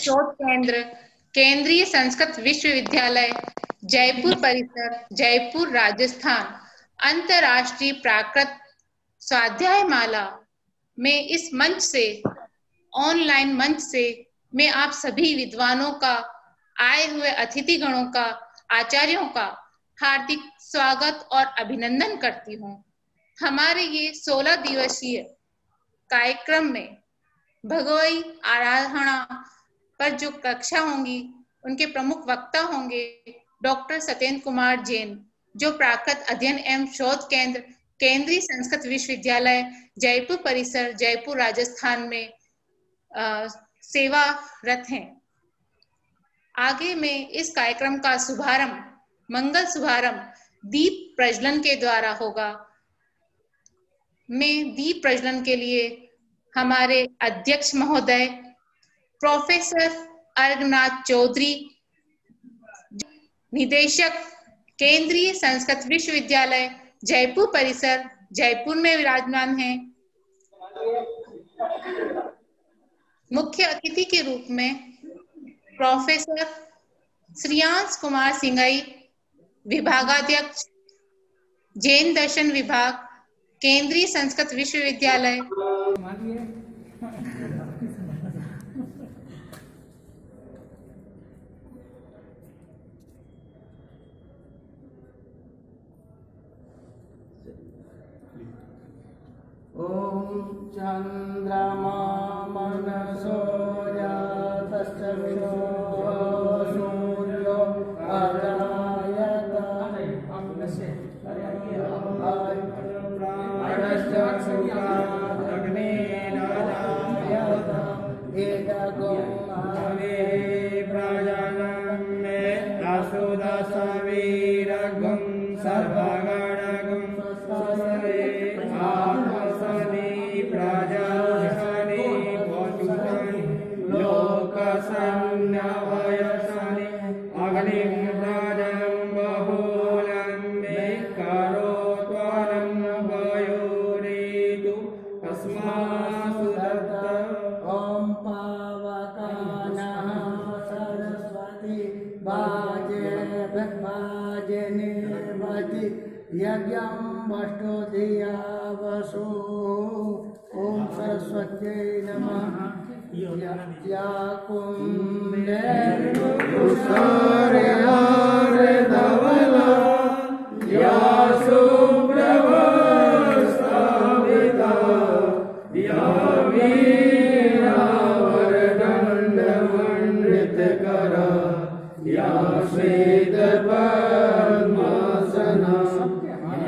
शोध केंद्र, केंद्रीय संस्कृत विश्वविद्यालय, जयपुर परिसर, जयपुर, राजस्थान, अंतरराष्ट्रीय प्राकृत स्वाध्याय माला में इस मंच से, ऑनलाइन मंच से मैं आप सभी विद्वानों का, आए हुए अतिथि गणों का, आचार्यों का हार्दिक स्वागत और अभिनंदन करती हूँ। हमारे ये 16 दिवसीय कार्यक्रम में भगवई आराधना पर जो कक्षा होंगी, उनके प्रमुख वक्ता होंगे डॉक्टर सत्येंद्र कुमार जैन, जो प्राकृत अध्ययन एवं शोध केंद्र, केंद्रीय संस्कृत विश्वविद्यालय, जयपुर परिसर, जयपुर, राजस्थान में सेवारत हैं। आगे में इस कार्यक्रम का शुभारंभ, मंगल शुभारंभ दीप प्रज्वलन के द्वारा होगा। मैं दीप प्रज्वलन के लिए हमारे अध्यक्ष महोदय प्रोफेसर अर्घनाथ चौधरी, निदेशक केंद्रीय संस्कृत विश्वविद्यालय जयपुर परिसर, जयपुर में विराजमान हैं। मुख्य अतिथि के रूप में प्रोफेसर श्रेयांश कुमार सिंघई, विभागाध्यक्ष, जैन दर्शन विभाग, केंद्रीय संस्कृत विश्वविद्यालय। ओम चंद्रमा मनसो जातश्च सूर्यो अजायत अग्नेन अजायत एतगो हवे प्रजनमे असुदसवीरगुं सर्वगणगुं स्वस्ति आत्मसनि प्रजाशनि पशुपनि लोकसन्नवयसनि अग्निं प्रजं बहुलं मे करोत्वनं वयोरेतु अस्मासु दत्त। ॐ पावकानः सरस्वती वाजेनि वति यज्ञं वष्टो धिया वसो। ओम सरस्वत्यै नमः। या कुंडे कुसुरे धवला या शुभ्रवस्त्रावृता या वीणावरदण्डमण्डितकरा या श्वेतपद्मासना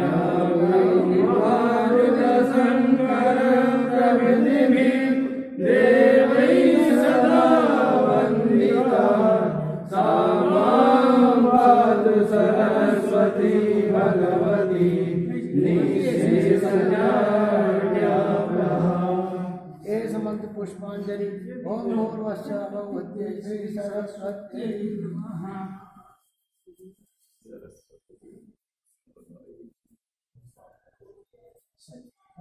या देवैः सदा वन्दिता सा मां पातु सरस्वती भगवती निःशेषज्ञानप्रभा। ए समन्त पुष्पांजलि। ओम भूर्भुवस्सु भगवत्यै श्री सरस्वत्यै नमः।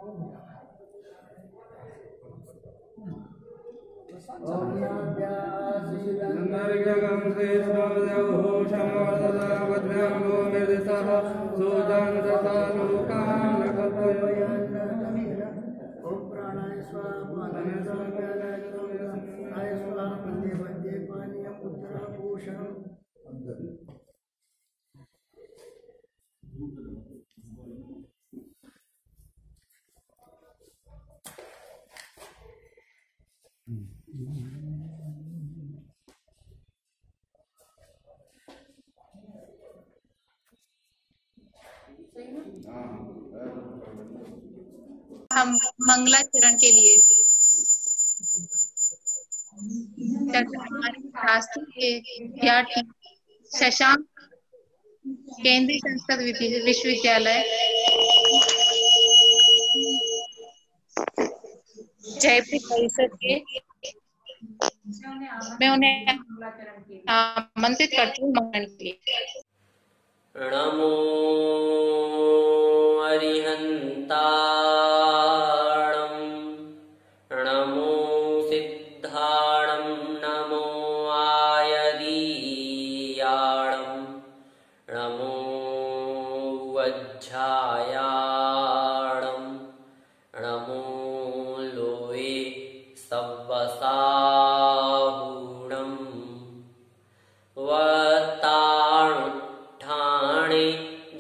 ओम नर्गं श्रेष्ठोषमवदवद्भ्यामो निर्दिशः सुदं तथा लोकान् कथयन्। ओम प्राणाय स्वाहा प्राणाय स्वाहा मध्ये मध्ये पानीयम् उत्तराभूषणम्। हम मंगलाचरण के लिए हमारे शास्त्री के विद्यार्थी शशांक, केंद्रीय संस्कृत विश्वविद्यालय जयपुर परिषद के, मैं उन्हें आमंत्रित करती हूँ मंगल के लिए। नमो अरिहन्ताणं, नमो सिद्धाणं, नमो सव्वसाहूणम् वताणुठाणे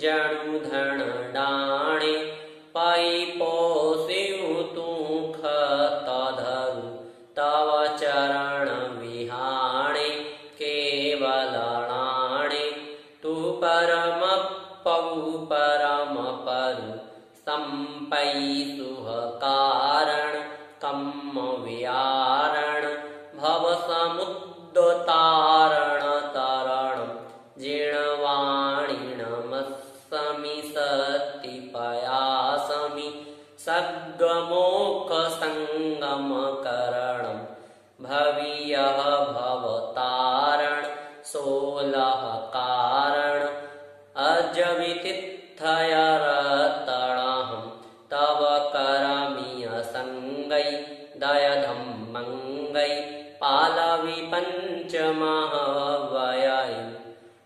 जनुधनडाणे पैपोसिउ तुख तधरु तव चरण विहाणे केवलणाणे तु परम पवु परम परु संपै सुह कारण कम्म विहारण भव समुद्रतारण तरण जीर्णवाणिनमस्समि सति पयासमि सद्गमोख संगम करणं भवियः भवतारण सोलह कारण अजवितिथयरतणहं तव करमिय संगै दयधं मंगै पालवि पंचमहावयाय।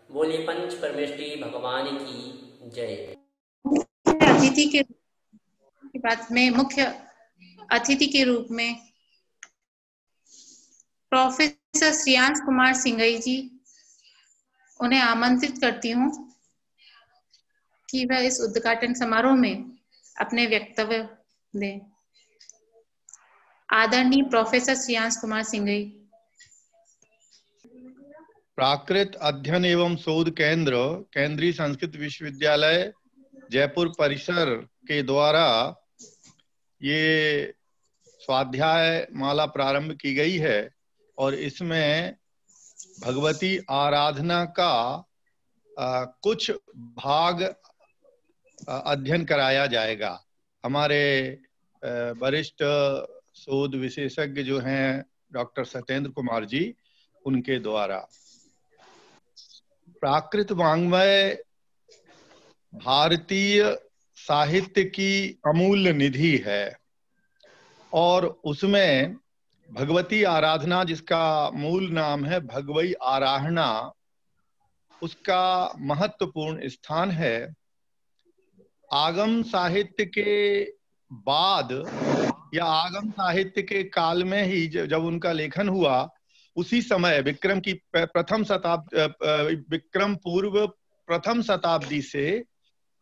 बोली पंच परमेष्टि भगवान की जय। अतिथि के बाद में मुख्य अतिथि के रूप में प्रोफेसर श्रेयांश कुमार सिंघई जी, उन्हें आमंत्रित करती हूँ कि वह इस उद्घाटन समारोह में अपने वक्तव्य दें। आदरणीय प्रोफेसर श्रेयांश कुमार सिंघई। प्राकृत अध्ययन एवं शोध केंद्र केंद्रीय संस्कृत विश्वविद्यालय जयपुर परिसर के द्वारा ये स्वाध्याय माला प्रारंभ की गई है और इसमें भगवती आराधना का कुछ भाग अध्ययन कराया जाएगा। हमारे वरिष्ठ शोध विशेषज्ञ जो हैं डॉक्टर सत्येंद्र कुमार जी, उनके द्वारा। प्राकृत वाङ्मय भारतीय साहित्य की अमूल्य निधि है और उसमें भगवती आराधना, जिसका मूल नाम है भगवई आराधना, उसका महत्वपूर्ण स्थान है। आगम साहित्य के बाद या आगम साहित्य के काल में ही जब उनका लेखन हुआ, उसी समय विक्रम पूर्व प्रथम शताब्दी से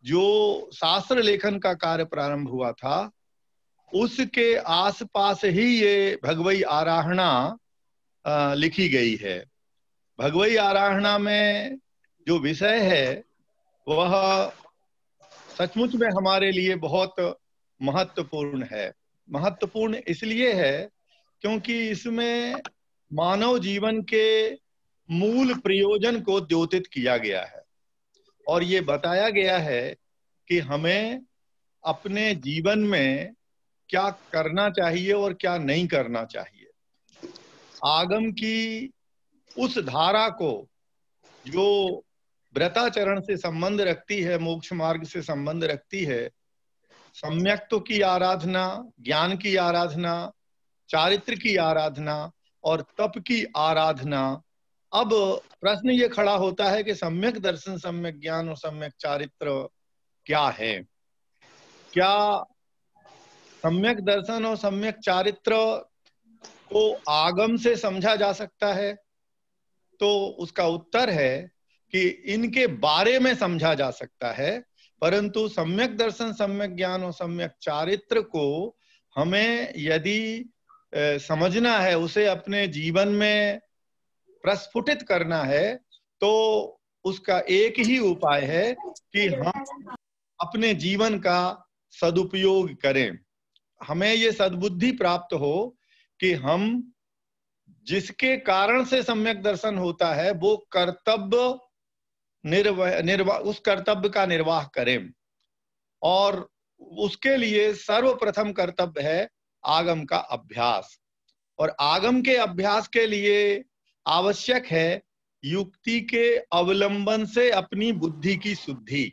जो शास्त्र लेखन का कार्य प्रारंभ हुआ था, उसके आसपास ही ये भगवई आराधना लिखी गई है। भगवई आराधना में जो विषय है वह सचमुच में हमारे लिए बहुत महत्वपूर्ण है। महत्वपूर्ण इसलिए है क्योंकि इसमें मानव जीवन के मूल प्रयोजन को द्योतित किया गया है और ये बताया गया है कि हमें अपने जीवन में क्या करना चाहिए और क्या नहीं करना चाहिए। आगम की उस धारा को जो व्रताचरण से संबंध रखती है, मोक्ष मार्ग से संबंध रखती है, सम्यक्त्व की आराधना, ज्ञान की आराधना, चारित्र की आराधना और तप की आराधना। अब प्रश्न ये खड़ा होता है कि सम्यक दर्शन, सम्यक ज्ञान और सम्यक चारित्र क्या है? क्या सम्यक दर्शन और सम्यक चारित्र को आगम से समझा जा सकता है? तो उसका उत्तर है कि इनके बारे में समझा जा सकता है, परंतु सम्यक दर्शन, सम्यक ज्ञान और सम्यक चारित्र को हमें यदि समझना है, उसे अपने जीवन में प्रस्फुटित करना है, तो उसका एक ही उपाय है कि हम अपने जीवन का सदुपयोग करें। हमें ये सद्बुद्धि प्राप्त हो कि हम जिसके कारण से सम्यक दर्शन होता है वो कर्तव्य उस कर्तव्य का निर्वाह करें, और उसके लिए सर्वप्रथम कर्तव्य है आगम का अभ्यास। और आगम के अभ्यास के लिए आवश्यक है युक्ति के अवलंबन से अपनी बुद्धि की शुद्धि।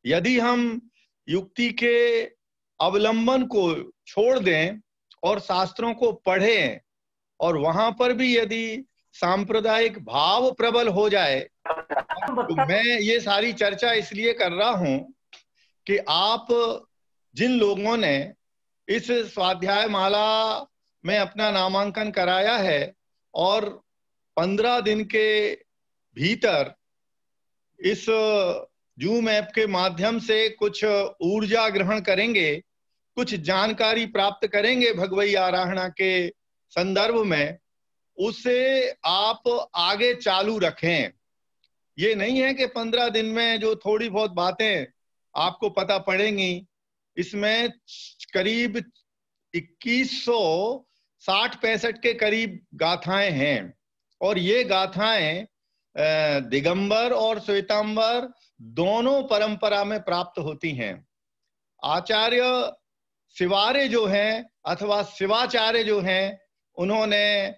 यदि हम युक्ति के अवलंबन को छोड़ दें और शास्त्रों को पढ़ें और वहां पर भी यदि सांप्रदायिक भाव प्रबल हो जाए, तो मैं ये सारी चर्चा इसलिए कर रहा हूं कि आप जिन लोगों ने इस स्वाध्याय माला में अपना नामांकन कराया है और 15 दिन के भीतर इस जूम ऐप के माध्यम से कुछ ऊर्जा ग्रहण करेंगे, कुछ जानकारी प्राप्त करेंगे भगवई आराधना के संदर्भ में, उसे आप आगे चालू रखें। ये नहीं है कि 15 दिन में जो थोड़ी बहुत बातें आपको पता पड़ेंगी, इसमें करीब 2160-65 के करीब गाथाएं हैं और ये गाथाएं दिगंबर और श्वेतांबर दोनों परंपरा में प्राप्त होती हैं। आचार्य शिवारे जो हैं अथवा शिवाचार्य जो हैं, उन्होंने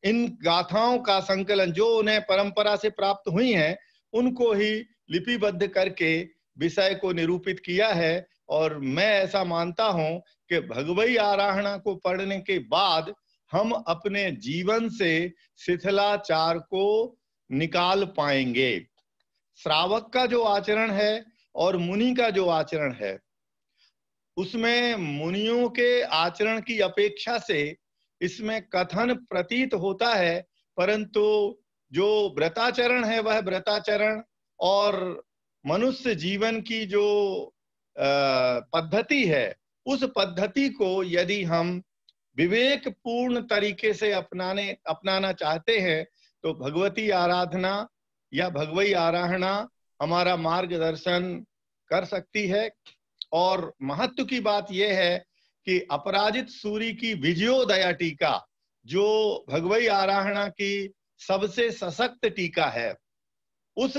इन गाथाओं का संकलन जो उन्हें परंपरा से प्राप्त हुई हैं उनको ही लिपिबद्ध करके विषय को निरूपित किया है। और मैं ऐसा मानता हूं कि भगवई आराधना को पढ़ने के बाद हम अपने जीवन से शिथिलाचार को निकाल पाएंगे। श्रावक का जो आचरण है और मुनि का जो आचरण है, उसमें मुनियों के आचरण की अपेक्षा से इसमें कथन प्रतीत होता है, परंतु जो व्रताचरण है वह व्रताचरण और मनुष्य जीवन की जो पद्धति है, उस पद्धति को यदि हम विवेक पूर्ण तरीके से अपनाना चाहते हैं तो भगवती आराधना या भगवई आराधना हमारा मार्गदर्शन कर सकती है। और महत्व की बात यह है कि अपराजित सूरी की विजयोदया टीका जो भगवई आराधना की सबसे सशक्त टीका है, उस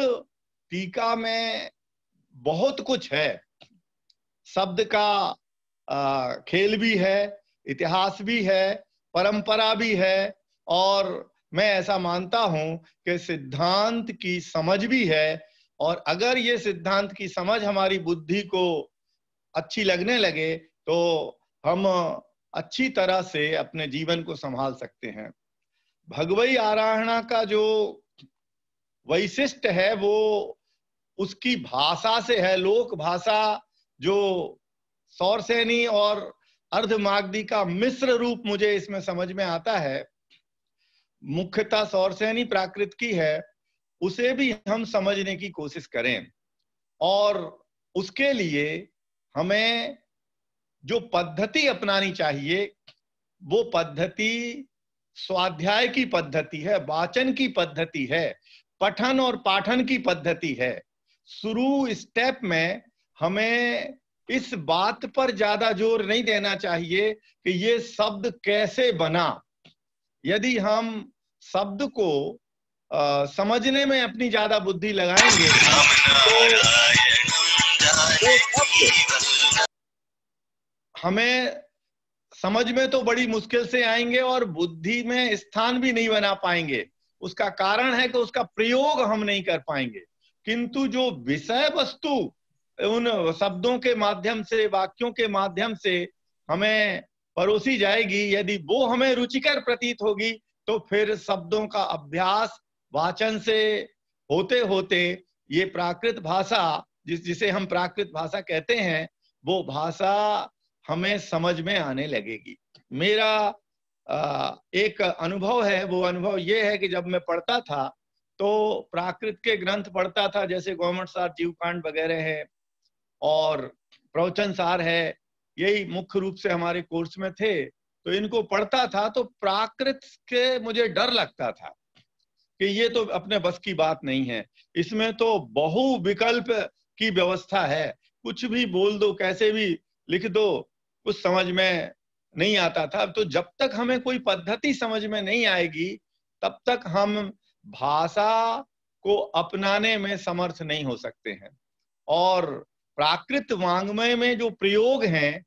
टीका में बहुत कुछ है। शब्द का खेल भी है, इतिहास भी है, परंपरा भी है और मैं ऐसा मानता हूं कि सिद्धांत की समझ भी है। और अगर ये सिद्धांत की समझ हमारी बुद्धि को अच्छी लगने लगे तो हम अच्छी तरह से अपने जीवन को संभाल सकते हैं। भगवई आराधना का जो वैशिष्ट है वो उसकी भाषा से है। लोक भाषा जो सौरसेनी और अर्धमागधी का मिश्र रूप मुझे इसमें समझ में आता है, मुख्यतः सौरसेनी प्राकृत की है, उसे भी हम समझने की कोशिश करें। और उसके लिए हमें जो पद्धति अपनानी चाहिए वो पद्धति स्वाध्याय की पद्धति है, वाचन की पद्धति है, पठन और पाठन की पद्धति है। शुरू स्टेप में हमें इस बात पर ज्यादा जोर नहीं देना चाहिए कि ये शब्द कैसे बना। यदि हम शब्द को समझने में अपनी ज्यादा बुद्धि लगाएंगे तो हमें समझ में तो बड़ी मुश्किल से आएंगे और बुद्धि में स्थान भी नहीं बना पाएंगे। उसका कारण है कि उसका प्रयोग हम नहीं कर पाएंगे। किंतु जो विषय वस्तु उन शब्दों के माध्यम से, वाक्यों के माध्यम से हमें परोसी जाएगी, यदि वो हमें रुचिकर प्रतीत होगी तो फिर शब्दों का अभ्यास वाचन से होते होते ये प्राकृत भाषा जिसे हम प्राकृत भाषा कहते हैं, वो भाषा हमें समझ में आने लगेगी। मेरा एक अनुभव है, वो अनुभव ये है कि जब मैं पढ़ता था तो प्राकृत के ग्रंथ पढ़ता था, जैसे गौमठ सार जीवकांड वगैरह है और प्रवचन सार है, यही मुख्य रूप से हमारे कोर्स में थे। तो इनको पढ़ता था तो प्राकृत के मुझे डर लगता था कि ये तो अपने बस की बात नहीं है, इसमें तो बहु विकल्प की व्यवस्था है, कुछ भी बोल दो, कैसे भी लिख दो, कुछ समझ में नहीं आता था। तो जब तक हमें कोई पद्धति समझ में नहीं आएगी तब तक हम भाषा को अपनाने में समर्थ नहीं हो सकते हैं। और प्राकृत वांग्मय में जो प्रयोग हैं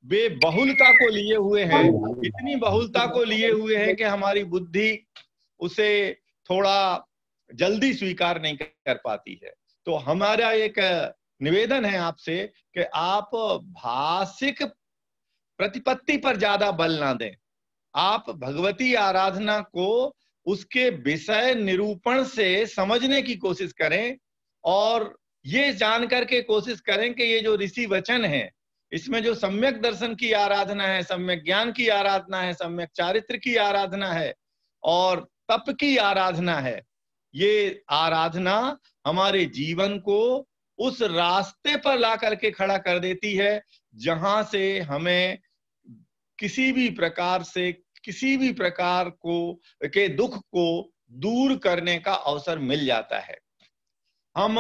वे बहुलता को लिए हुए हैं, इतनी बहुलता को लिए हुए हैं कि हमारी बुद्धि उसे थोड़ा जल्दी स्वीकार नहीं कर पाती है। तो हमारा एक निवेदन है आपसे कि आप भाषिक प्रतिपत्ति पर ज्यादा बल ना दें, आप भगवती आराधना को उसके विषय निरूपण से समझने की कोशिश करें और ये जान करके कोशिश करें कि ये जो ऋषि वचन है इसमें जो सम्यक दर्शन की आराधना है, सम्यक ज्ञान की आराधना है, सम्यक चारित्र की आराधना है और तप की आराधना है, ये आराधना हमारे जीवन को उस रास्ते पर ला करके खड़ा कर देती है जहां से हमें किसी भी प्रकार के दुख को दूर करने का अवसर मिल जाता है। हम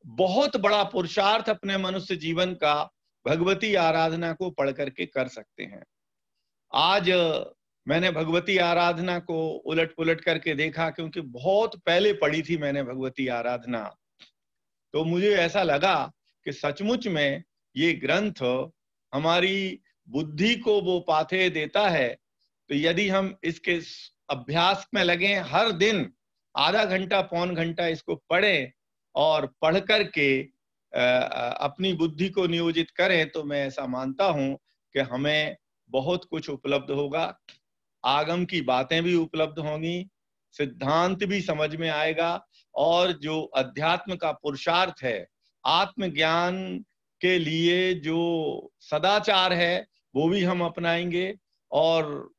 बहुत बड़ा पुरुषार्थ अपने मनुष्य जीवन का भगवती आराधना को पढ़ करके कर सकते हैं। आज मैंने भगवती आराधना को उलट पुलट करके देखा, क्योंकि बहुत पहले पढ़ी थी मैंने भगवती आराधना, तो मुझे ऐसा लगा कि सचमुच में ये ग्रंथ हमारी बुद्धि को वो पाथे देता है। तो यदि हम इसके अभ्यास में लगे, हर दिन आधा घंटा पौन घंटा इसको पढ़ें और पढ़ करके अपनी बुद्धि को नियोजित करें, तो मैं ऐसा मानता हूं कि हमें बहुत कुछ उपलब्ध होगा। आगम की बातें भी उपलब्ध होंगी, सिद्धांत भी समझ में आएगा, और जो अध्यात्म का पुरुषार्थ है, आत्मज्ञान के लिए जो सदाचार है, वो भी हम अपनाएंगे, और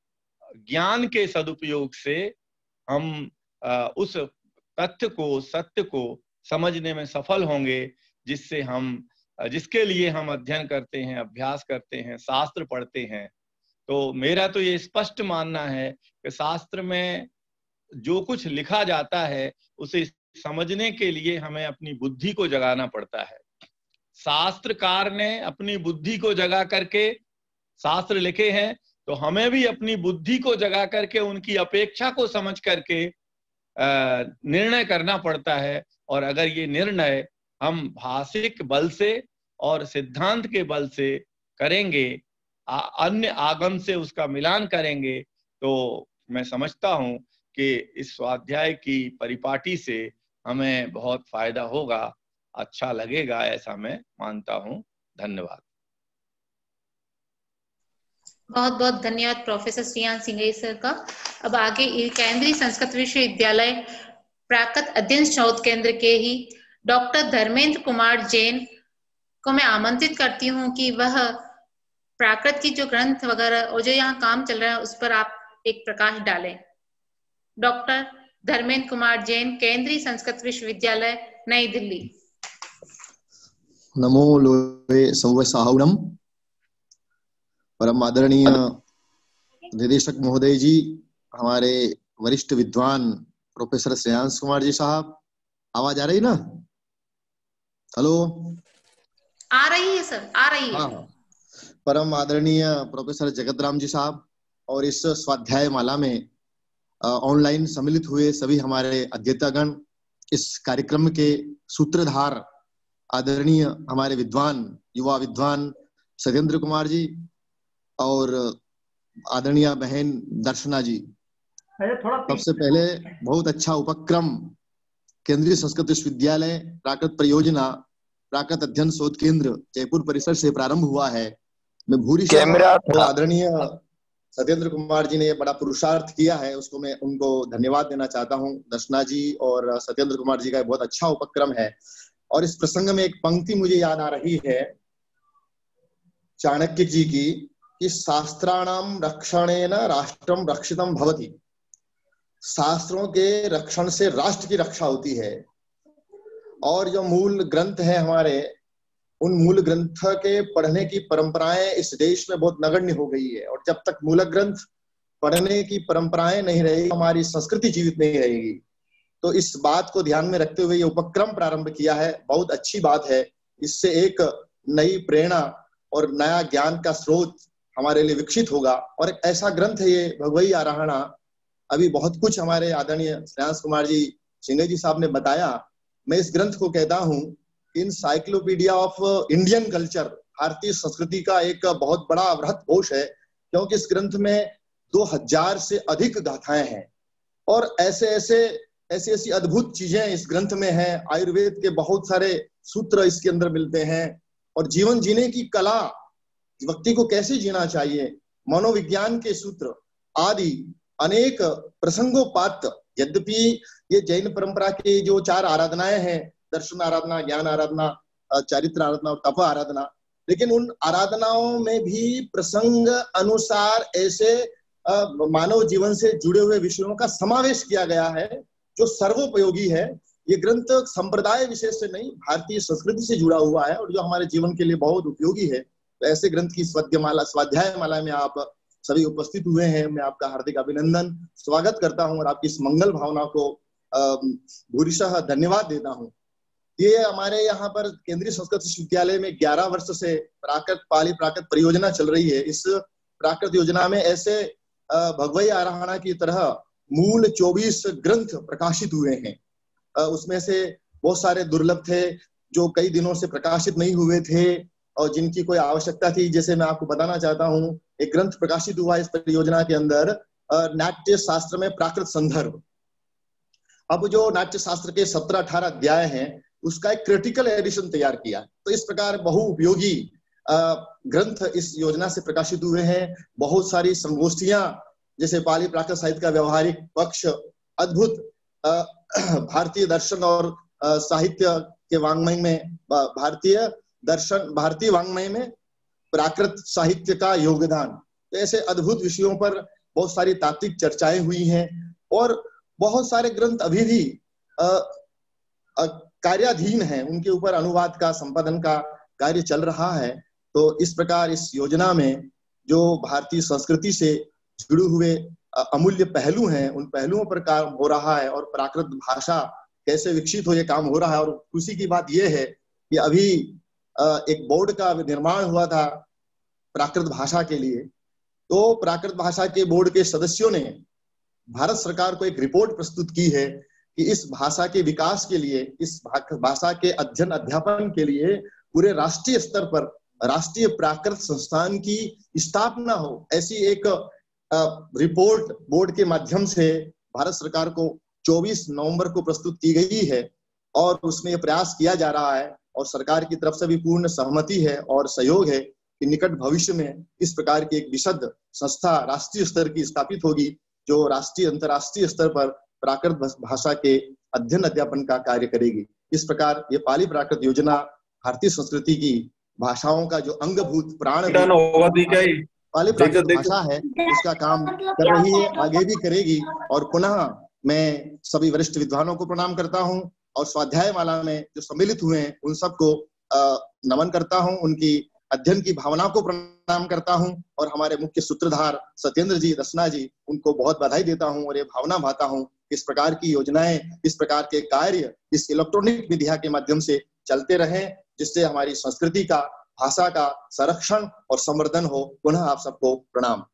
ज्ञान के सदुपयोग से हम उस तथ्य को, सत्य को समझने में सफल होंगे, जिसके लिए हम अध्ययन करते हैं, अभ्यास करते हैं, शास्त्र पढ़ते हैं। तो मेरा तो ये स्पष्ट मानना है कि शास्त्र में जो कुछ लिखा जाता है उसे समझने के लिए हमें अपनी बुद्धि को जगाना पड़ता है। शास्त्रकार ने अपनी बुद्धि को जगा करके शास्त्र लिखे हैं, तो हमें भी अपनी बुद्धि को जगा करके उनकी अपेक्षा को समझ करके निर्णय करना पड़ता है। और अगर ये निर्णय हम भाषिक बल से और सिद्धांत के बल से करेंगे, अन्य आगम से उसका मिलान करेंगे, तो मैं समझता हूं कि इस स्वाध्याय की परिपाटी से हमें बहुत फायदा होगा, अच्छा लगेगा, ऐसा मैं मानता हूं। धन्यवाद। बहुत बहुत धन्यवाद प्रोफेसर श्रेयांश सिंघई सर का। अब आगे केंद्रीय संस्कृत विश्वविद्यालय प्राकृत अध्ययन शोध केंद्र के ही डॉक्टर धर्मेंद्र कुमार जैन को मैं आमंत्रित करती हूँ कि वह प्राकृत की जो ग्रंथ वगैरह और जो यहाँ काम चल रहा है उस पर आप एक प्रकाश डालें। डॉक्टर धर्मेंद्र कुमार जैन, केंद्रीय संस्कृत विश्वविद्यालय, नई दिल्ली। नमो लोहे संवत्सराणम। परम आदरणीय निदेशक महोदय जी, हमारे वरिष्ठ विद्वान प्रोफेसर श्रेयांश कुमार जी साहब, आवाज आ रही ना? हेलो, आ रही है सर, आ रही है। हाँ। परम आदरणीय प्रोफेसर जगतराम जी साहब, और इस स्वाध्याय माला में ऑनलाइन सम्मिलित हुए सभी हमारे अध्येतागण, इस कार्यक्रम के सूत्रधार आदरणीय हमारे विद्वान, युवा विद्वान सत्येंद्र कुमार जी, और आदरणीय बहन दर्शना जी। सबसे पहले बहुत अच्छा उपक्रम केंद्रीय संस्कृत विश्वविद्यालय प्राकृत परियोजना प्राकृत अध्ययन शोध केंद्र जयपुर परिसर से प्रारंभ हुआ है। मैं भूरी आदरणीय सत्येंद्र कुमार जी ने बड़ा पुरुषार्थ किया है, उसको मैं उनको धन्यवाद देना चाहता हूँ। दर्शना जी और सत्येंद्र कुमार जी का बहुत अच्छा उपक्रम है। और इस प्रसंग में एक पंक्ति मुझे याद आ रही है चाणक्य जी की, कि शास्त्राणाम रक्षणेन राष्ट्रम रक्षितम भवति। शास्त्रों के रक्षण से राष्ट्र की रक्षा होती है। और जो मूल ग्रंथ है हमारे, उन मूल ग्रंथ के पढ़ने की परंपराएं इस देश में बहुत नगण्य हो गई है। और जब तक मूल ग्रंथ पढ़ने की परंपराएं नहीं रहेगी, हमारी संस्कृति जीवित नहीं रहेगी। तो इस बात को ध्यान में रखते हुए ये उपक्रम प्रारंभ किया है, बहुत अच्छी बात है। इससे एक नई प्रेरणा और नया ज्ञान का स्रोत हमारे लिए विकसित होगा। और एक ऐसा ग्रंथ है ये भगवती आराहणा। अभी बहुत कुछ हमारे आदरणीय श्रेयांश कुमार जी सिंघई जी साहब ने बताया। मैं इस ग्रंथ को कहता हूँ इनसाइक्लोपीडिया ऑफ इंडियन कल्चर, भारतीय संस्कृति का एक बहुत बड़ा बृहत कोश है, क्योंकि इस ग्रंथ में 2000 से अधिक गाथाएं हैं और ऐसी अद्भुत चीजें इस ग्रंथ में हैं। आयुर्वेद के बहुत सारे सूत्र इसके अंदर मिलते हैं, और जीवन जीने की कला, व्यक्ति को कैसे जीना चाहिए, मनोविज्ञान के सूत्र आदि अनेक प्रसंगोपात। यद्यपि ये जैन परंपरा की जो 4 आराधनाएं हैं, दर्शन आराधना, ज्ञान आराधना, चारित्र आराधना और तप आराधना, लेकिन उन आराधनाओं में भी प्रसंग अनुसार ऐसे मानव जीवन से जुड़े हुए विषयों का समावेश किया गया है जो सर्वोपयोगी है। ये ग्रंथ संप्रदाय विशेष से नहीं, भारतीय संस्कृति से जुड़ा हुआ है और जो हमारे जीवन के लिए बहुत उपयोगी है। तो ऐसे ग्रंथ की स्वाध्याय माला में आप सभी उपस्थित हुए हैं, मैं आपका हार्दिक अभिनंदन स्वागत करता हूं और आपकी इस मंगल भावना को भूरिशः धन्यवाद देता हूं। ये हमारे यहाँ पर केंद्रीय संस्कृत विश्वविद्यालय में 11 वर्ष से पाली प्राकृत परियोजना चल रही है। इस प्राकृत योजना में ऐसे भगवई आराधना की तरह मूल 24 ग्रंथ प्रकाशित हुए हैं। उसमें से बहुत सारे दुर्लभ थे जो कई दिनों से प्रकाशित नहीं हुए थे और जिनकी कोई आवश्यकता थी। जैसे मैं आपको बताना चाहता हूँ, एक ग्रंथ प्रकाशित हुआ इस परियोजना के अंदर, नाट्य शास्त्र में प्राकृत संदर्भ। अब जो नाट्य शास्त्र के 17-18 अध्याय हैं उसका एक क्रिटिकल एडिशन तैयार किया। तो इस प्रकार बहुउपयोगी ग्रंथ इस योजना से प्रकाशित हुए हैं। बहुत सारी संगोष्ठियां, जैसे पाली प्राकृत साहित्य का व्यवहारिक पक्ष, अद्भुत भारतीय दर्शन और साहित्य के वाङ्मय में भारतीय वाङ्मय में प्राकृत साहित्य का योगदान, तो ऐसे अद्भुत विषयों पर बहुत सारी तात्विक चर्चाएं हुई हैं और बहुत सारे ग्रंथ अभी भी कार्याधीन हैं, उनके ऊपर अनुवाद का संपादन का कार्य चल रहा है। तो इस प्रकार इस योजना में जो भारतीय संस्कृति से जुड़े हुए अमूल्य पहलू हैं, उन पहलुओं पर काम हो रहा है और प्राकृत भाषा कैसे विकसित हो, ये काम हो रहा है। और खुशी की बात यह है कि अभी एक बोर्ड का निर्माण हुआ था प्राकृत भाषा के लिए। तो प्राकृत भाषा के बोर्ड के सदस्यों ने भारत सरकार को एक रिपोर्ट प्रस्तुत की है कि इस भाषा के विकास के लिए, इस भाषा के अध्ययन अध्यापन के लिए पूरे राष्ट्रीय स्तर पर राष्ट्रीय प्राकृत संस्थान की स्थापना हो। ऐसी एक रिपोर्ट बोर्ड के माध्यम से भारत सरकार को 24 नवंबर को प्रस्तुत की गई है और उसमें यह प्रयास किया जा रहा है और सरकार की तरफ से भी पूर्ण सहमति है और सहयोग है कि निकट भविष्य में इस प्रकार की एक विशद संस्था राष्ट्रीय स्तर की स्थापित होगी जो राष्ट्रीय अंतर्राष्ट्रीय स्तर पर प्राकृत भाषा के अध्ययन अध्यापन का कार्य करेगी। इस प्रकार ये पाली प्राकृत योजना भारतीय संस्कृति की भाषाओं का जो अंगभूत प्राण पाली प्राकृत भाषा है उसका काम कर रही है, आगे भी करेगी। और पुनः मैं सभी वरिष्ठ विद्वानों को प्रणाम करता हूं और स्वाध्याय माला में जो सम्मिलित हुए हैं उन सबको नमन करता हूं, उनकी अध्ययन की भावना को प्रणाम करता हूं और हमारे मुख्य सूत्रधार सत्येंद्र जी, रसना जी, उनको बहुत बधाई देता हूं और ये भावना भाता हूं इस प्रकार की योजनाएं, इस प्रकार के कार्य इस इलेक्ट्रॉनिक मीडिया के माध्यम से चलते रहें, जिससे हमारी संस्कृति का, भाषा का संरक्षण और संवर्धन हो। पुनः आप सबको प्रणाम।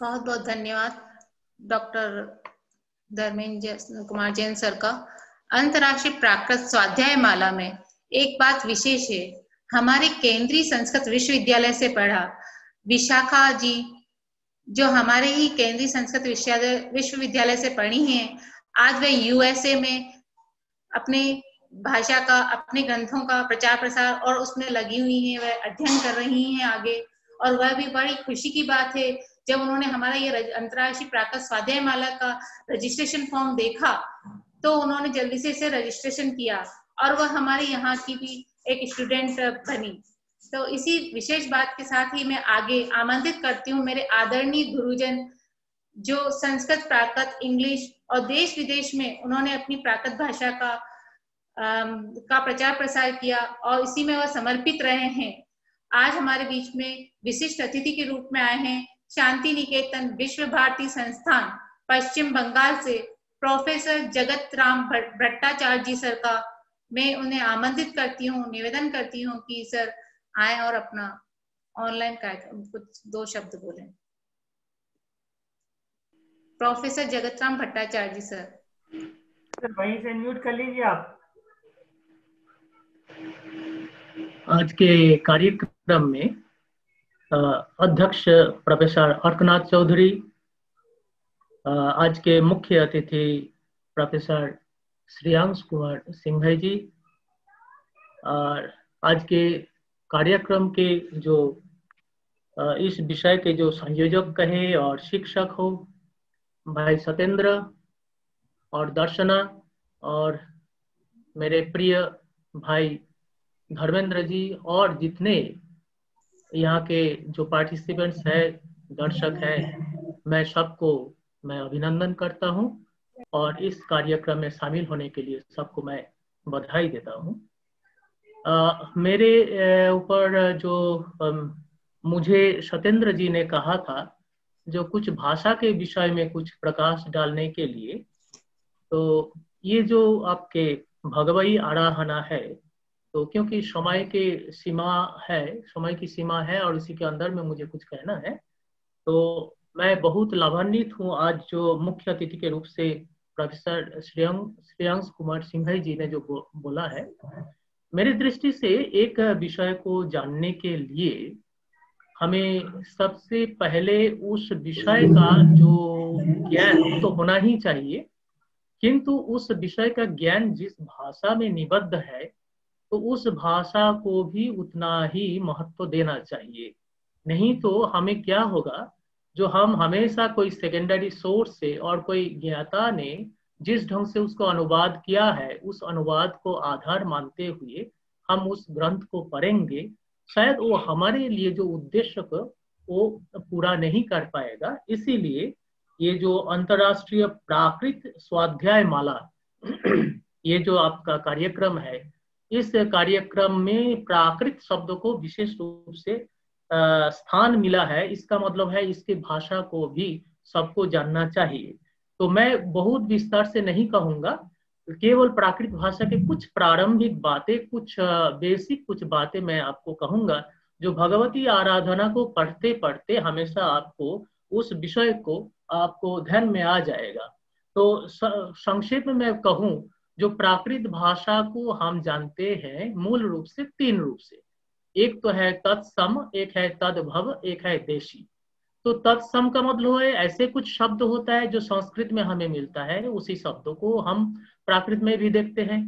बहुत बहुत धन्यवाद डॉक्टर धर्मेंद्र कुमार जैन सर का। अंतर्राष्ट्रीय प्राकृत स्वाध्याय माला में एक बात विशेष है, हमारे केंद्रीय संस्कृत विश्वविद्यालय से पढ़ा विशाखा जी, जो हमारे ही केंद्रीय संस्कृत विश्वविद्यालय से पढ़ी हैं, आज वे यूएसए में अपने भाषा का, अपने ग्रंथों का प्रचार प्रसार और उसमें लगी हुई हैं, वह अध्ययन कर रही हैं आगे। और वह भी बड़ी खुशी की बात है जब उन्होंने हमारा ये अंतर्राष्ट्रीय प्राकृत स्वाध्याय माला का रजिस्ट्रेशन फॉर्म देखा तो उन्होंने जल्दी से इसे रजिस्ट्रेशन किया और वह हमारे यहाँ की भी एक स्टूडेंट बनी। तो इसी विशेष बात के साथ ही मैं आगे आमंत्रित करती हूँ मेरे आदरणीय गुरुजन, जो संस्कृत, प्राकृत, इंग्लिश और देश विदेश में उन्होंने अपनी प्राकृत भाषा का प्रचार प्रसार किया और इसी में वह समर्पित रहे हैं। आज हमारे बीच में विशिष्ट अतिथि के रूप में आए हैं शांति निकेतन विश्व भारती संस्थान पश्चिम बंगाल से प्रोफेसर जगत राम भट्टाचार्य जी सर का मैं उन्हें आमंत्रित करती हूँ, निवेदन करती हूँ कि सर आए और अपना ऑनलाइन कार्यक्रम कुछ 2 शब्द बोलें। प्रोफेसर जगत राम भट्टाचार्य जी सर वहीं से म्यूट कर लीजिए आप। आज के कार्यक्रम में अध्यक्ष प्रोफेसर अर्कनाथ चौधरी, आज के मुख्य अतिथि प्रोफेसर श्रेयांश कुमार सिंह भाई जी, और आज के कार्यक्रम के जो इस विषय के जो संयोजक कहे और शिक्षक हो भाई सत्येंद्र और दर्शना, और मेरे प्रिय भाई धर्मेंद्र जी और जितने यहाँ के जो पार्टिसिपेंट्स है, दर्शक है, मैं सबको मैं अभिनंदन करता हूँ और इस कार्यक्रम में शामिल होने के लिए सबको मैं बधाई देता हूँ। मेरे ऊपर जो मुझे सत्येंद्र जी ने कहा था जो कुछ भाषा के विषय में कुछ प्रकाश डालने के लिए, तो ये जो आपके भगवई आराधना है, तो क्योंकि समय की सीमा है और इसी के अंदर में मुझे कुछ कहना है, तो मैं बहुत लाभान्वित हूँ आज जो मुख्य अतिथि के रूप से प्रोफेसर श्रेयांश कुमार सिंघई जी ने जो बोला है। मेरी दृष्टि से एक विषय को जानने के लिए हमें सबसे पहले उस विषय का जो ज्ञान तो होना ही चाहिए, किंतु उस विषय का ज्ञान जिस भाषा में निबद्ध है तो उस भाषा को भी उतना ही महत्व देना चाहिए। नहीं तो हमें क्या होगा, जो हम हमेशा कोई सेकेंडरी सोर्स से और कोई ज्ञाता ने जिस ढंग से उसको अनुवाद किया है उस अनुवाद को आधार मानते हुए हम उस ग्रंथ को पढ़ेंगे, शायद वो हमारे लिए जो उद्देश्य को वो पूरा नहीं कर पाएगा। इसीलिए ये जो अंतर्राष्ट्रीय प्राकृत स्वाध्याय माला ये जो आपका कार्यक्रम है, इस कार्यक्रम में प्राकृत शब्द को विशेष रूप से स्थान मिला है। इसका मतलब है इसके भाषा को भी सबको जानना चाहिए। तो मैं बहुत विस्तार से नहीं कहूंगा, केवल प्राकृत भाषा के कुछ प्रारंभिक बातें, कुछ बेसिक कुछ बातें मैं आपको कहूंगा, जो भगवती आराधना को पढ़ते पढ़ते हमेशा आपको उस विषय को आपको ध्यान में आ जाएगा। तो संक्षेप में मैं कहूं, जो प्राकृत भाषा को हम जानते हैं मूल रूप से 3 रूप से, एक तो है तत्सम, एक है तद्भव, एक है देशी। तो तत्सम का मतलब है ऐसे कुछ शब्द होता है जो संस्कृत में हमें मिलता है, उसी शब्दों को हम प्राकृत में भी देखते हैं।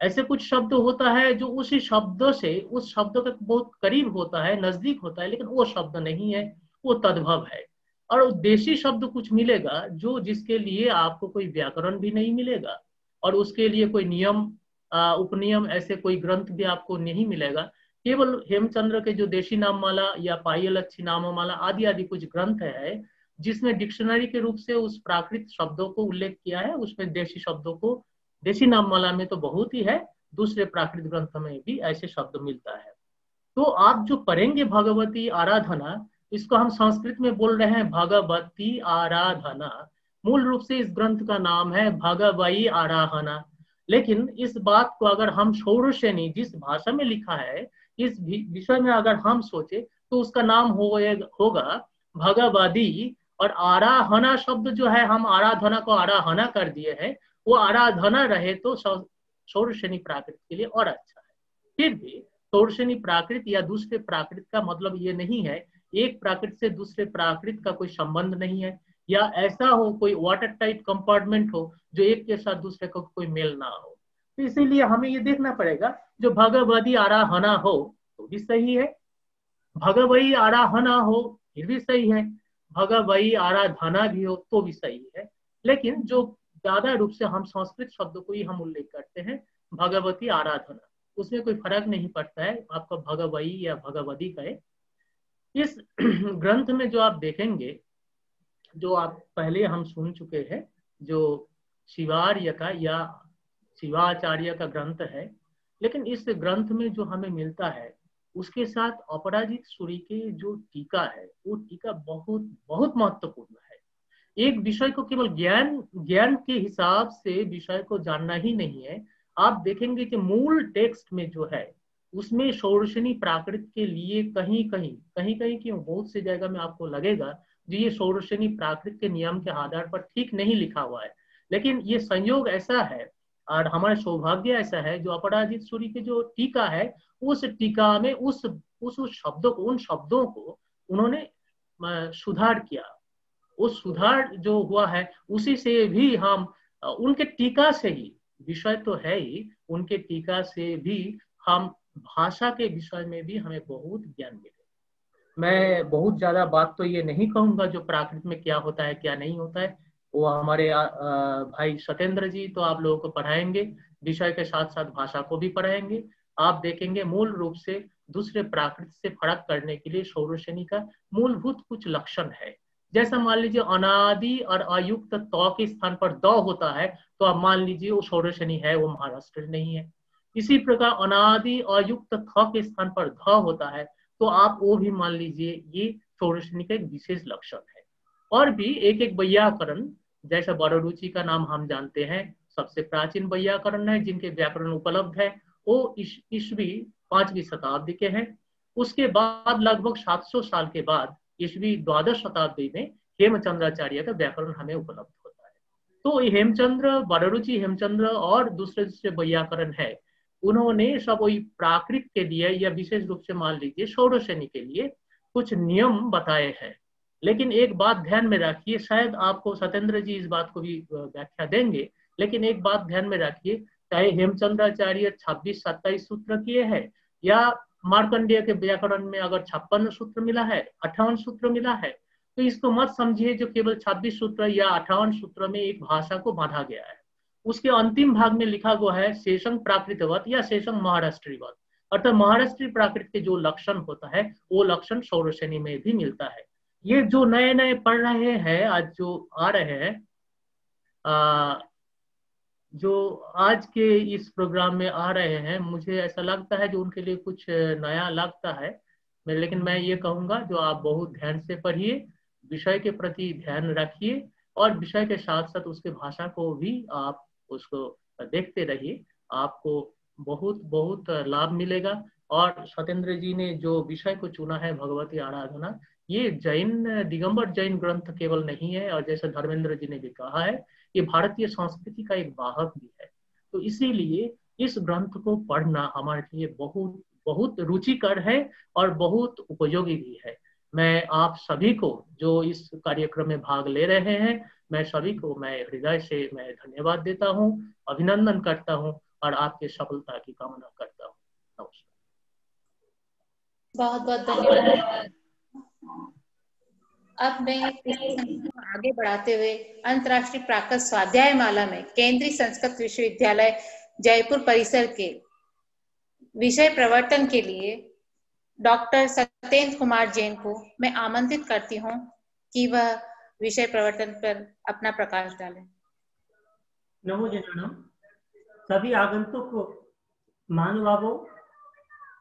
ऐसे कुछ शब्द होता है जो उसी शब्दों से उस शब्दों के बहुत करीब होता है, नजदीक होता है, लेकिन वो शब्द नहीं है, वो तद्भव है। और देशी शब्द कुछ मिलेगा जो जिसके लिए आपको कोई व्याकरण भी नहीं मिलेगा और उसके लिए कोई नियम उपनियम ऐसे कोई ग्रंथ भी आपको नहीं मिलेगा। केवल हेमचंद्र के जो देशी नाममाला या पायलक्षी नाममाला आदि आदि कुछ ग्रंथ है जिसमें डिक्शनरी के रूप से उस प्राकृत शब्दों को उल्लेख किया है, उसमें देशी शब्दों को देशी नाममाला में तो बहुत ही है, दूसरे प्राकृत ग्रंथ में भी ऐसे शब्द मिलता है। तो आप जो पढ़ेंगे भगवती आराधना, इसको हम संस्कृत में बोल रहे हैं भगवती आराधना, मूल रूप से इस ग्रंथ का नाम है भगवई आराधना। लेकिन इस बात को अगर हम षोडशनी जिस भाषा में लिखा है इस विषय में अगर हम सोचे तो उसका नाम होगा भगवदी। और आराधना शब्द जो है, हम आराधना को आराधना कर दिए हैं, वो आराधना रहे तो षोडशनी प्राकृत के लिए और अच्छा है। फिर भी षोडशनी प्राकृत या दूसरे प्राकृत का मतलब ये नहीं है एक प्राकृत से दूसरे प्राकृत का कोई संबंध नहीं है, या ऐसा हो कोई वाटर टाइट कंपार्टमेंट हो जो एक के साथ दूसरे का कोई मेल ना हो। तो इसीलिए हमें ये देखना पड़ेगा, जो भगवती आराधना हो तो भी सही है, भगवई आराधना हो फिर भी सही है, भगवई आराधना भी हो तो भी सही है। लेकिन जो ज्यादा रूप से हम संस्कृत शब्द को ही हम उल्लेख करते हैं भगवती आराधना, उसमें कोई फर्क नहीं पड़ता है आपका भगवई या भगवती कहे। इस ग्रंथ में जो आप देखेंगे, जो आप पहले हम सुन चुके हैं, जो शिवार्य का या शिवाचार्य का ग्रंथ है, लेकिन इस ग्रंथ में जो हमें मिलता है उसके साथ अपराजित सूरी के जो टीका है वो टीका बहुत बहुत महत्वपूर्ण है। एक विषय को केवल ज्ञान के हिसाब से विषय को जानना ही नहीं है, आप देखेंगे कि मूल टेक्स्ट में जो है उसमें षोडशनी प्राकृत के लिए कहीं कहीं क्यों बहुत सी जगह में आपको लगेगा जो ये षोडशनी प्राकृत के नियम के आधार पर ठीक नहीं लिखा हुआ है, लेकिन ये संयोग ऐसा है और हमारा सौभाग्य ऐसा है जो अपराजित सूरी के जो टीका है उस टीका में उस शब्दों को, उन शब्दों को उन्होंने सुधार किया। उस सुधार जो हुआ है उसी से भी हम उनके टीका से ही, विषय तो है ही, उनके टीका से भी हम भाषा के विषय में भी हमें बहुत ज्ञान मिले। मैं बहुत ज्यादा बात तो ये नहीं कहूंगा जो प्राकृत में क्या होता है क्या नहीं होता है, वो हमारे भाई सत्येंद्र जी तो आप लोगों को पढ़ाएंगे, विषय के साथ साथ भाषा को भी पढ़ाएंगे। आप देखेंगे मूल रूप से दूसरे प्राकृत से फर्क करने के लिए षोडशनी का मूलभूत कुछ लक्षण है। जैसा मान लीजिए अनादि और अयुक्त त के स्थान पर द होता है तो आप मान लीजिए वो षोडशनी है, वो महाराष्ट्र नहीं है। इसी प्रकार अनादि अयुक्त थ के स्थान पर ध होता है तो आप वो भी मान लीजिए ये षोडशनी का एक विशेष लक्षण है। और भी एक एक वैयाकरण, जैसा बड़रुचि का नाम हम जानते हैं, सबसे प्राचीन वैयाकरण है जिनके व्याकरण उपलब्ध है, वो ईस्वी 5वीं शताब्दी के हैं। उसके बाद लगभग 700 साल के बाद ईस्वी 12वीं शताब्दी में हेमचंद्राचार्य का व्याकरण हमें उपलब्ध होता है। तो हेमचंद्र, बड़रुचि हेमचंद्र और दूसरे दूसरे वैयाकरण है, उन्होंने सब वही प्राकृत के लिए या विशेष रूप से मान लीजिए षोडशनी के लिए कुछ नियम बताए हैं। लेकिन एक बात ध्यान में रखिए, शायद आपको सत्येंद्र जी इस बात को भी व्याख्या देंगे, लेकिन एक बात ध्यान में रखिए, चाहे हेमचंद्राचार्य 26-27 सूत्र किए हैं या मार्कंडेय के व्याकरण में अगर 56 सूत्र मिला है, 58 सूत्र मिला है, तो इसको मत समझिए जो केवल 26 सूत्र या 58 सूत्र में एक भाषा को बांधा गया है। उसके अंतिम भाग में लिखा हुआ है शेषंग प्राकृतवत या शेषंग महाराष्ट्रीवत, अर्थात महाराष्ट्री प्राकृत के जो लक्षण होता है वो लक्षण षोडशनी में भी मिलता है। ये जो नए नए पढ़ रहे हैं, आज जो आ रहे हैं, जो आज के इस प्रोग्राम में आ रहे हैं, मुझे ऐसा लगता है जो उनके लिए कुछ नया लगता है। लेकिन मैं ये कहूँगा जो आप बहुत ध्यान से पढ़िए, विषय के प्रति ध्यान रखिए और विषय के साथ साथ उसके भाषा को भी आप उसको देखते रहिए, आपको बहुत बहुत लाभ मिलेगा। और सत्येंद्र जी ने जो विषय को चुना है भगवती आराधना, ये जैन दिगंबर जैन ग्रंथ केवल नहीं है, और जैसे धर्मेंद्र जी ने भी कहा है ये भारतीय संस्कृति का एक वाहक भी है। तो इसीलिए इस ग्रंथ को पढ़ना हमारे लिए बहुत बहुत रुचिकर है और बहुत उपयोगी भी है। मैं आप सभी को जो इस कार्यक्रम में भाग ले रहे हैं, मैं सभी को मैं हृदय से मैं धन्यवाद देता हूँ, अभिनंदन करता हूँ और आपके सफलता की कामना करता हूँ। नमस्कार। बहुत बहुत धन्यवाद। अब मैं आगे बढ़ाते हुए अंतर्राष्ट्रीय प्राकृत स्वाध्याय माला में केंद्रीय संस्कृत विश्वविद्यालय जयपुर परिसर के विषय प्रवर्तन के लिए डॉक्टर सत्येंद्र कुमार जैन को मैं आमंत्रित करती हूँ कि वह विषय प्रवर्तन पर अपना प्रकाश डालें। नमो जनानाम। सभी आगंतुक महानुभावों,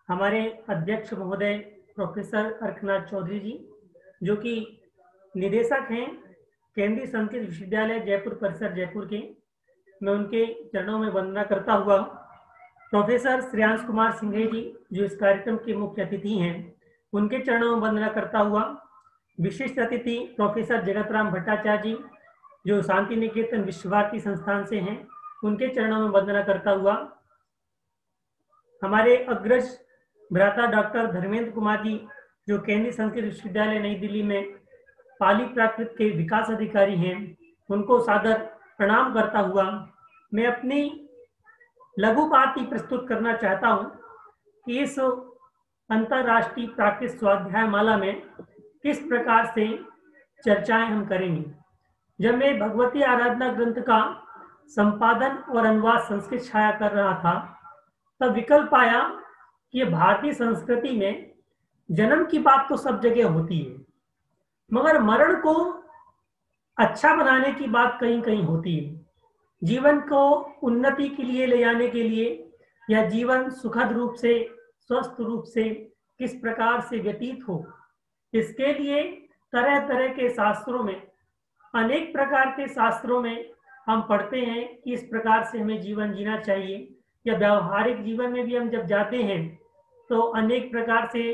हमारे अध्यक्ष महोदय प्रोफेसर अर्कनाथ चौधरी जी जो कि निदेशक हैं केंद्रीय संस्कृत विश्वविद्यालय जयपुर परिसर जयपुर के, मैं उनके चरणों में वंदना करता हुआ प्रोफेसर श्रेयांश कुमार सिंघई जी जो इस कार्यक्रम के मुख्य अतिथि हैं उनके चरणों में वंदना करता हुआ, विशिष्ट अतिथि प्रोफेसर जगतराम भट्टाचार्य जी जो शांति निकेतन विश्व भारती संस्थान से हैं उनके चरणों में वंदना करता हुआ, हमारे अग्रज भ्राता डॉक्टर धर्मेंद्र कुमार जी जो केंद्रीय संस्कृत विश्वविद्यालय नई दिल्ली में पाली प्राकृत के विकास अधिकारी हैं, उनको सादर प्रणाम करता हुआ मैं अपनी लघु पाठी प्रस्तुत करना चाहता हूं कि इस अंतरराष्ट्रीय प्राकृत स्वाध्याय माला में किस प्रकार से चर्चाएं हम करेंगे। जब मैं भगवती आराधना ग्रंथ का संपादन और अनुवाद संस्कृत छाया कर रहा था तब विकल्प आया कि भारतीय संस्कृति में जन्म की बात तो सब जगह होती है, मगर मरण को अच्छा बनाने की बात कहीं कहीं होती है। जीवन को उन्नति के लिए ले जाने के लिए या जीवन सुखद रूप से स्वस्थ रूप से किस प्रकार से व्यतीत हो, इसके लिए तरह तरह के शास्त्रों में, अनेक प्रकार के शास्त्रों में हम पढ़ते हैं कि इस प्रकार से हमें जीवन जीना चाहिए। या व्यावहारिक जीवन में भी हम जब जाते हैं तो अनेक प्रकार से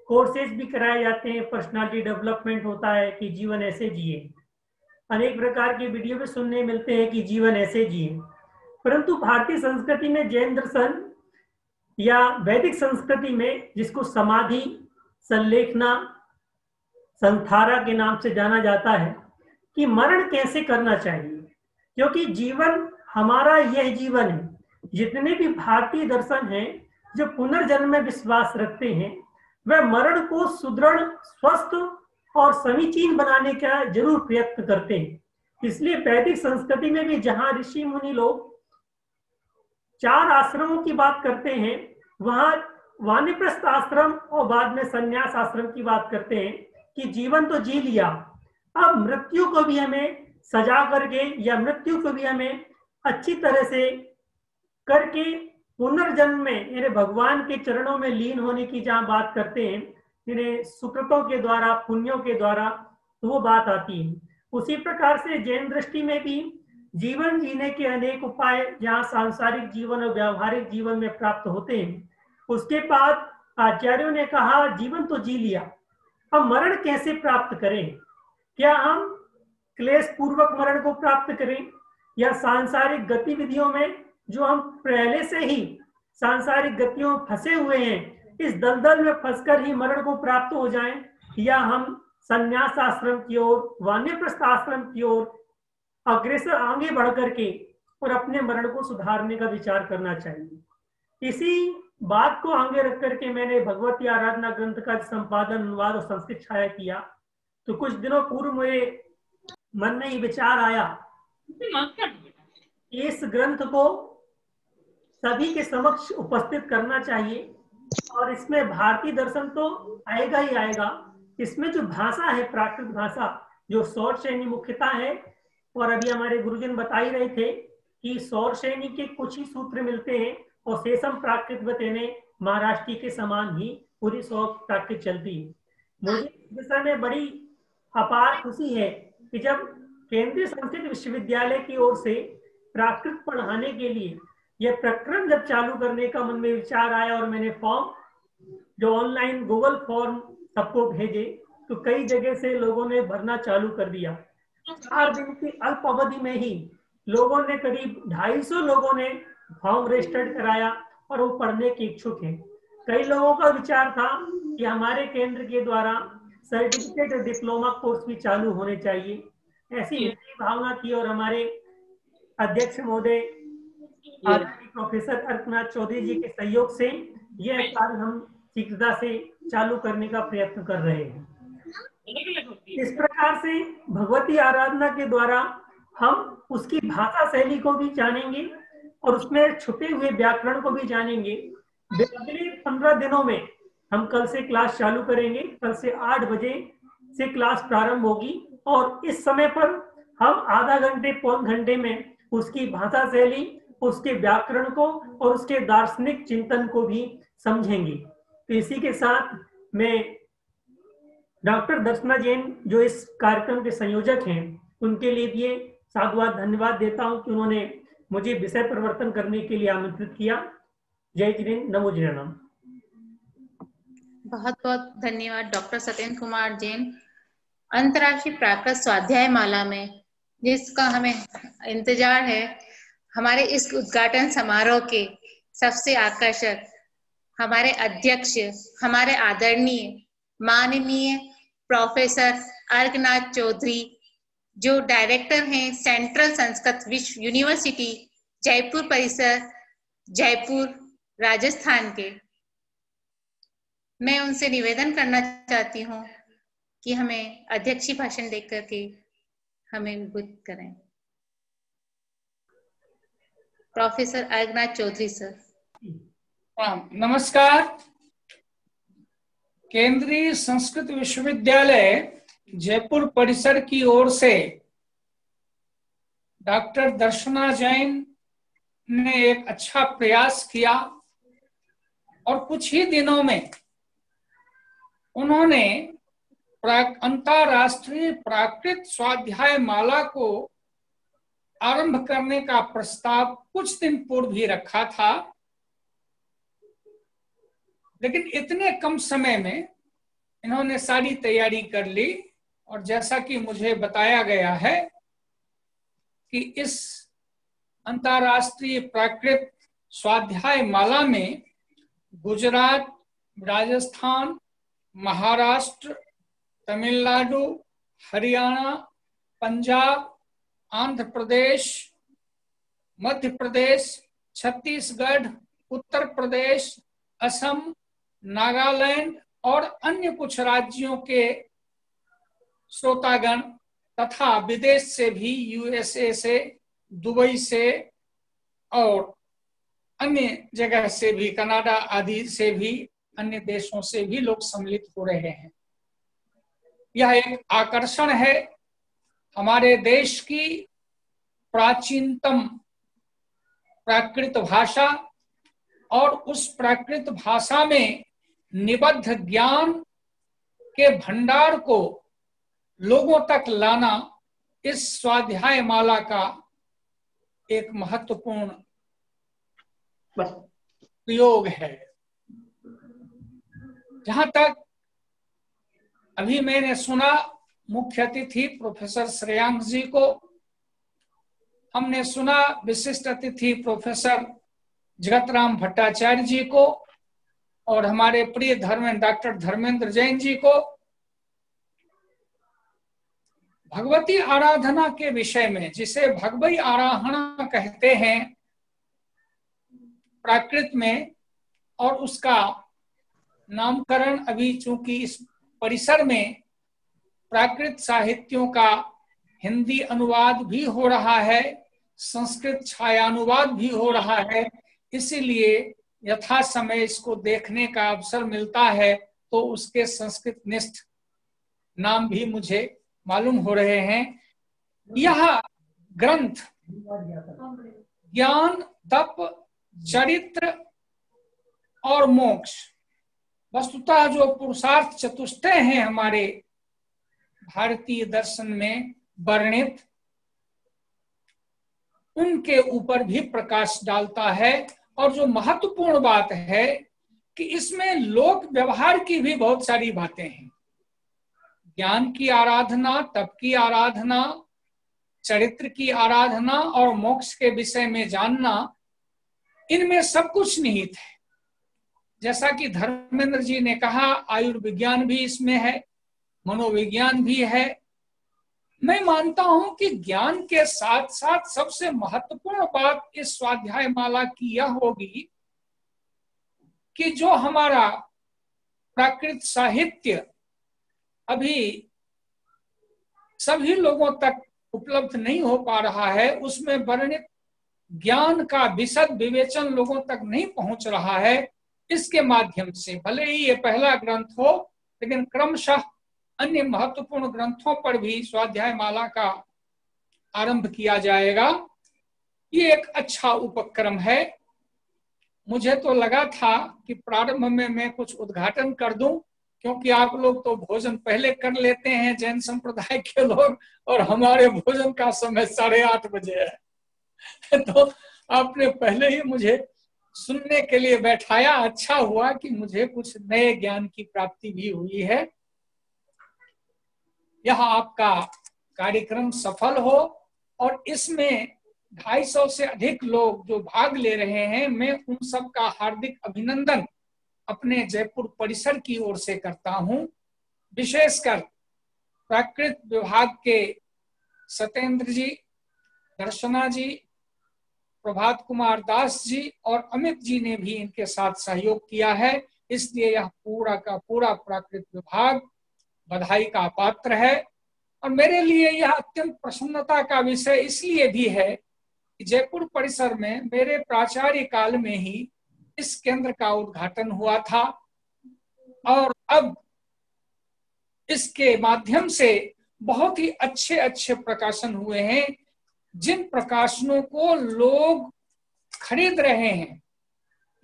कोर्सेज भी कराए जाते हैं, पर्सनालिटी डेवलपमेंट होता है कि जीवन ऐसे जिए, अनेक प्रकार के वीडियो में सुनने मिलते हैं कि जीवन ऐसे जिए। परंतु भारतीय संस्कृति में जैन दर्शन या वैदिक संस्कृति में जिसको समाधि संलेखना संथारा के नाम से जाना जाता है कि मरण कैसे करना चाहिए, क्योंकि जीवन हमारा यह जीवन है। जितने भी भारतीय दर्शन हैं जो पुनर्जन्म में विश्वास रखते हैं वह मरण को सुदृढ़, स्वस्थ और समीचीन बनाने का जरूर प्रयत्न करते हैं। इसलिए वैदिक संस्कृति में भी जहां ऋषि मुनि लोग 4 आश्रमों की बात करते हैं वहां वानप्रस्थ आश्रम और बाद में संन्यास आश्रम की बात करते हैं कि जीवन तो जी लिया, अब मृत्यु को भी हमें सजा करके या मृत्यु को भी हमें अच्छी तरह से करके पुनर्जन्म में यानी भगवान के चरणों में लीन होने की जहां बात करते हैं यानी सुकृतों के द्वारा, पुण्यों के द्वारा, तो वो बात आती है। उसी प्रकार से जैन दृष्टि में भी जीवन जीने के अनेक उपाय जहाँ सांसारिक जीवन और व्यावहारिक जीवन में प्राप्त होते हैं। उसके बाद आचार्यों ने कहा जीवन तो जी लिया, अब मरण कैसे प्राप्त करें? क्या हम क्लेश पूर्वक मरण को प्राप्त करें या सांसारिक गतिविधियों में जो हम पहले से ही सांसारिक गतियों में फंसे हुए हैं, इस दलदल में फंसकर ही मरण को प्राप्त हो जाएं, या हम संन्यास आश्रम की ओर, वानप्रस्थ आश्रम की ओर अग्रसर आगे बढ़ करके और अपने मरण को सुधारने का विचार करना चाहिए। इसी बात को आगे रख करके मैंने भगवती आराधना ग्रंथ का संपादन, अनुवाद और संस्कृत छाया किया। तो कुछ दिनों पूर्व मेरे मन में ये विचार आया, इस ग्रंथ को सभी के समक्ष उपस्थित करना चाहिए और इसमें भारतीय दर्शन तो आएगा ही आएगा, इसमें जो भाषा है, प्राकृत भाषा जो सौर शैनी मुख्यता है, और अभी हमारे गुरुजन बता ही रहे थे कि सौर शैनी के कुछ ही सूत्र मिलते हैं और शेषम प्राकृत बतेने महाराष्ट्र के समान ही पूरी सौर प्राकृत चलती है। मुझे इस विषय में बड़ी अपार खुशी है कि जब केंद्रीय संस्कृत विश्वविद्यालय की ओर से प्राकृत पढ़ाने के लिए यह प्रक्रम जब चालू करने का मन में विचार आया और मैंने फॉर्म जो ऑनलाइन गूगल फॉर्म सबको भेजे, तो कई जगह से लोगों ने भरना चालू कर दिया। 4 दिन की अल्प अवधि में ही लोगों ने, करीब 250 लोगों ने फॉर्म रजिस्टर्ड कराया और वो पढ़ने के इच्छुक हैं। कई लोगों का विचार था कि हमारे केंद्र के द्वारा सर्टिफिकेट और डिप्लोमा कोर्स भी चालू होने चाहिए, ऐसी मेरी भावना थी। और हमारे अध्यक्ष महोदय आदरणीय प्रोफेसर अर्कनाथ चौधरी जी के सहयोग से यह कार्य हम शीघ्रता से चालू करने का प्रयत्न कर रहे हैं। इस प्रकार से भगवती आराधना के द्वारा हम उसकी भाषा शैली को भी जानेंगे और उसमें छुपे हुए व्याकरण को भी जानेंगे। अगले 15 दिनों में हम कल से क्लास चालू करेंगे। कल से 8 बजे से क्लास प्रारंभ होगी और इस समय पर हम आधा घंटे, पौन घंटे में उसकी भाषा शैली, उसके व्याकरण को और उसके दार्शनिक चिंतन को भी समझेंगे। तो इसी के साथ मैं डॉक्टर दर्शना जैन जो इस कार्यक्रम के संयोजक हैं, उनके लिए भी साधुवाद धन्यवाद देता हूं कि उन्होंने मुझे विषय परिवर्तन करने के लिए आमंत्रित किया। जय जिनेन्द्र, नमो जिनेन्द्र। बहुत बहुत धन्यवाद डॉक्टर सत्येंद्र कुमार जैन। अंतर्राष्ट्रीय प्राकृत स्वाध्याय माला में जिसका हमें इंतजार है, हमारे इस उद्घाटन समारोह के सबसे आकर्षक हमारे अध्यक्ष, हमारे आदरणीय माननीय प्रोफेसर अर्कनाथ चौधरी, जो डायरेक्टर हैं सेंट्रल संस्कृत विश्व यूनिवर्सिटी जयपुर परिसर, जयपुर राजस्थान के। मैं उनसे निवेदन करना चाहती हूँ कि हमें अध्यक्षीय भाषण देकर के हमें उद्बुद्ध करें। Professor Arkanath Chaudhary sir. नमस्कार। केंद्रीय संस्कृत विश्वविद्यालय जयपुर परिसर की ओर से डॉक्टर दर्शना जैन ने एक अच्छा प्रयास किया और कुछ ही दिनों में उन्होंने अंतर्राष्ट्रीय प्राकृत स्वाध्याय माला को आरंभ करने का प्रस्ताव कुछ दिन पूर्व ही रखा था, लेकिन इतने कम समय में इन्होंने सारी तैयारी कर ली और जैसा कि मुझे बताया गया है कि इस अंतर्राष्ट्रीय प्राकृत स्वाध्याय माला में गुजरात, राजस्थान, महाराष्ट्र, तमिलनाडु, हरियाणा, पंजाब, आंध्र प्रदेश, मध्य प्रदेश, छत्तीसगढ़, उत्तर प्रदेश, असम, नागालैंड और अन्य कुछ राज्यों के श्रोतागण तथा विदेश से भी, यूएसए से, दुबई से और अन्य जगह से भी, कनाडा आदि से भी, अन्य देशों से भी लोग सम्मिलित हो रहे हैं। यह एक आकर्षण है हमारे देश की प्राचीनतम प्राकृत भाषा और उस प्राकृत भाषा में निबद्ध ज्ञान के भंडार को लोगों तक लाना इस स्वाध्याय माला का एक महत्वपूर्ण प्रयोग है। जहां तक अभी मैंने सुना, मुख्य अतिथि प्रोफेसर श्रेयांश जी को, हमने सुना विशिष्ट अतिथि प्रोफेसर जगतराम भट्टाचार्य जी को और हमारे प्रिय डॉक्टर धर्मेंद्र जैन जी को भगवती आराधना के विषय में, जिसे भगवती आराधना कहते हैं प्राकृत में, और उसका नामकरण अभी चूंकि इस परिसर में प्राकृत साहित्यों का हिंदी अनुवाद भी हो रहा है, संस्कृत छायानुवाद भी हो रहा है, इसीलिए यथा समय इसको देखने का अवसर मिलता है तो उसके संस्कृत निष्ठ नाम भी मुझे मालूम हो रहे हैं। यह ग्रंथ ज्ञान, तप, चरित्र और मोक्ष, वस्तुतः जो पुरुषार्थ चतुष्टय हैं हमारे भारतीय दर्शन में वर्णित, उनके ऊपर भी प्रकाश डालता है। और जो महत्वपूर्ण बात है कि इसमें लोक व्यवहार की भी बहुत सारी बातें हैं। ज्ञान की आराधना, तप की आराधना, चरित्र की आराधना और मोक्ष के विषय में जानना, इनमें सब कुछ निहित है। जैसा कि धर्मेंद्र जी ने कहा, आयुर्विज्ञान भी इसमें है, मनोविज्ञान भी है। मैं मानता हूं कि ज्ञान के साथ साथ सबसे महत्वपूर्ण बात इस स्वाध्याय माला की यह होगी कि जो हमारा प्राकृत साहित्य अभी सभी लोगों तक उपलब्ध नहीं हो पा रहा है, उसमें वर्णित ज्ञान का विशद विवेचन लोगों तक नहीं पहुंच रहा है। इसके माध्यम से भले ही ये पहला ग्रंथ हो, लेकिन क्रमशः अन्य महत्वपूर्ण ग्रंथों पर भी स्वाध्याय माला का आरंभ किया जाएगा। ये एक अच्छा उपक्रम है। मुझे तो लगा था कि प्रारंभ में मैं कुछ उद्घाटन कर दूं, क्योंकि आप लोग तो भोजन पहले कर लेते हैं, जैन संप्रदाय के लोग, और हमारे भोजन का समय 8:30 बजे है। तो आपने पहले ही मुझे सुनने के लिए बैठाया। अच्छा हुआ कि मुझे कुछ नए ज्ञान की प्राप्ति भी हुई है। यह आपका कार्यक्रम सफल हो और इसमें 250 से अधिक लोग जो भाग ले रहे हैं, मैं उन सब का हार्दिक अभिनंदन अपने जयपुर परिसर की ओर से करता हूं। विशेषकर प्राकृत विभाग के सत्येंद्र जी, दर्शना जी, प्रभात कुमार दास जी और अमित जी ने भी इनके साथ सहयोग किया है। इसलिए यह पूरा का पूरा प्राकृत विभाग बधाई का पात्र है। और मेरे लिए यह अत्यंत प्रसन्नता का विषय इसलिए भी है कि जयपुर परिसर में मेरे प्राचार्य काल में ही इस केंद्र का उद्घाटन हुआ था और अब इसके माध्यम से बहुत ही अच्छे अच्छे प्रकाशन हुए हैं, जिन प्रकाशनों को लोग खरीद रहे हैं।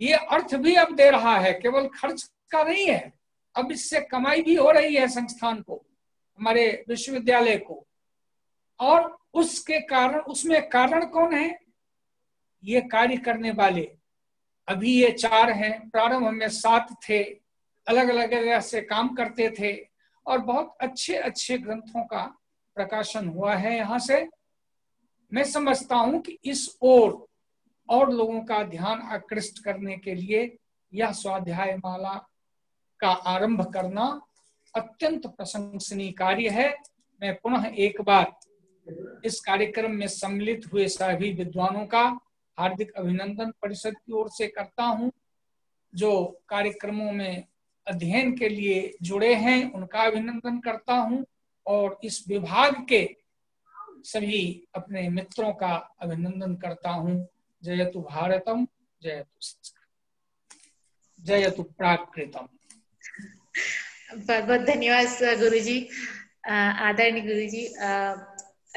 ये अर्थ भी अब दे रहा है, केवल खर्च का नहीं है, अब इससे कमाई भी हो रही है संस्थान को, हमारे विश्वविद्यालय को। और उसके कारण, उसमें कारण कौन है? ये कार्य करने वाले। अभी ये 4 हैं, प्रारंभ में 7 थे, अलग अलग जगह से काम करते थे और बहुत अच्छे अच्छे ग्रंथों का प्रकाशन हुआ है यहाँ से। मैं समझता हूं कि इस ओर और लोगों का ध्यान आकृष्ट करने के लिए यह स्वाध्याय माला का आरंभ करना अत्यंत प्रशंसनीय कार्य है। मैं पुनः एक बार इस कार्यक्रम में सम्मिलित हुए सभी विद्वानों का हार्दिक अभिनंदन परिषद की ओर से करता हूं। जो कार्यक्रमों में अध्ययन के लिए जुड़े हैं उनका अभिनंदन करता हूं और इस विभाग के सभी अपने मित्रों का अभिनंदन करता हूं। जयतु भारतम, जयतु संस्कृत, जयतु प्राकृतम। बहुत बहुत धन्यवाद गुरुजी। आदरणीय गुरुजी,